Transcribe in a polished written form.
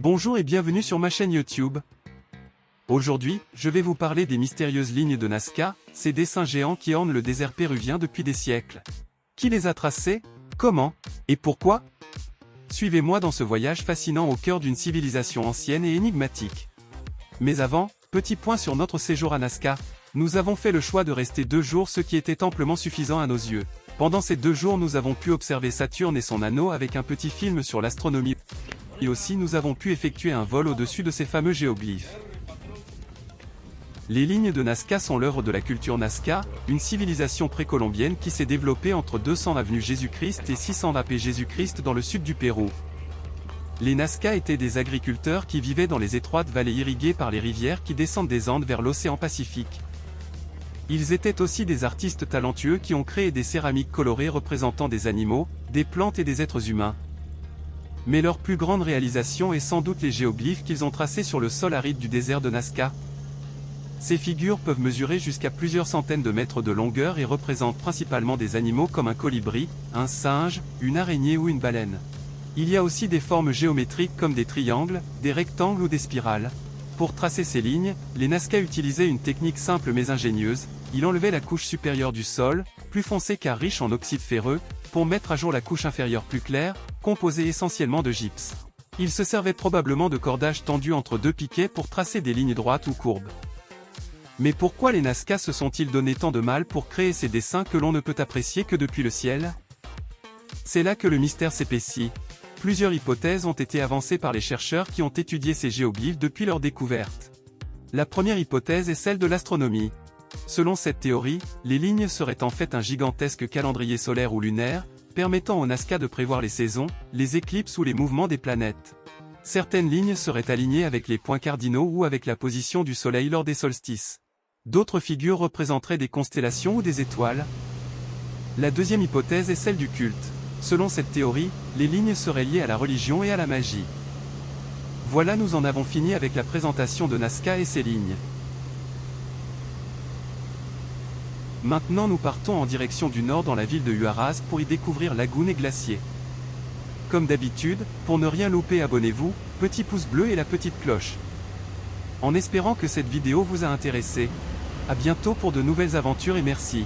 Bonjour et bienvenue sur ma chaîne YouTube. Aujourd'hui, je vais vous parler des mystérieuses lignes de Nazca, ces dessins géants qui ornent le désert péruvien depuis des siècles. Qui les a tracés? Comment? Et pourquoi? Suivez-moi dans ce voyage fascinant au cœur d'une civilisation ancienne et énigmatique. Mais avant, petit point sur notre séjour à Nazca. Nous avons fait le choix de rester 2 jours, ce qui était amplement suffisant à nos yeux. Pendant ces 2 jours, nous avons pu observer Saturne et son anneau avec un petit film sur l'astronomie. Et aussi nous avons pu effectuer un vol au-dessus de ces fameux géoglyphes. Les lignes de Nazca sont l'œuvre de la culture Nazca, une civilisation précolombienne qui s'est développée entre 200 avenue Jésus-Christ et 600 AP Jésus-Christ dans le sud du Pérou. Les Nazca étaient des agriculteurs qui vivaient dans les étroites vallées irriguées par les rivières qui descendent des Andes vers l'océan Pacifique. Ils étaient aussi des artistes talentueux qui ont créé des céramiques colorées représentant des animaux, des plantes et des êtres humains. Mais leur plus grande réalisation est sans doute les géoglyphes qu'ils ont tracés sur le sol aride du désert de Nazca. Ces figures peuvent mesurer jusqu'à plusieurs centaines de mètres de longueur et représentent principalement des animaux comme un colibri, un singe, une araignée ou une baleine. Il y a aussi des formes géométriques comme des triangles, des rectangles ou des spirales. Pour tracer ces lignes, les Nazca utilisaient une technique simple mais ingénieuse. Ils enlevaient la couche supérieure du sol, plus foncée car riche en oxyde ferreux, pour mettre à jour la couche inférieure plus claire, composée essentiellement de gypse. Ils se servaient probablement de cordages tendus entre 2 piquets pour tracer des lignes droites ou courbes. Mais pourquoi les Nazca se sont-ils donné tant de mal pour créer ces dessins que l'on ne peut apprécier que depuis le ciel? C'est là que le mystère s'épaissit. Plusieurs hypothèses ont été avancées par les chercheurs qui ont étudié ces géoglyphes depuis leur découverte. La première hypothèse est celle de l'astronomie. Selon cette théorie, les lignes seraient en fait un gigantesque calendrier solaire ou lunaire, permettant aux Nazca de prévoir les saisons, les éclipses ou les mouvements des planètes. Certaines lignes seraient alignées avec les points cardinaux ou avec la position du Soleil lors des solstices. D'autres figures représenteraient des constellations ou des étoiles. La deuxième hypothèse est celle du culte. Selon cette théorie, les lignes seraient liées à la religion et à la magie. Voilà, nous en avons fini avec la présentation de Nazca et ses lignes. Maintenant nous partons en direction du nord dans la ville de Huaraz pour y découvrir lagunes et glaciers. Comme d'habitude, pour ne rien louper, abonnez-vous, petit pouce bleu et la petite cloche. En espérant que cette vidéo vous a intéressé. À bientôt pour de nouvelles aventures et merci.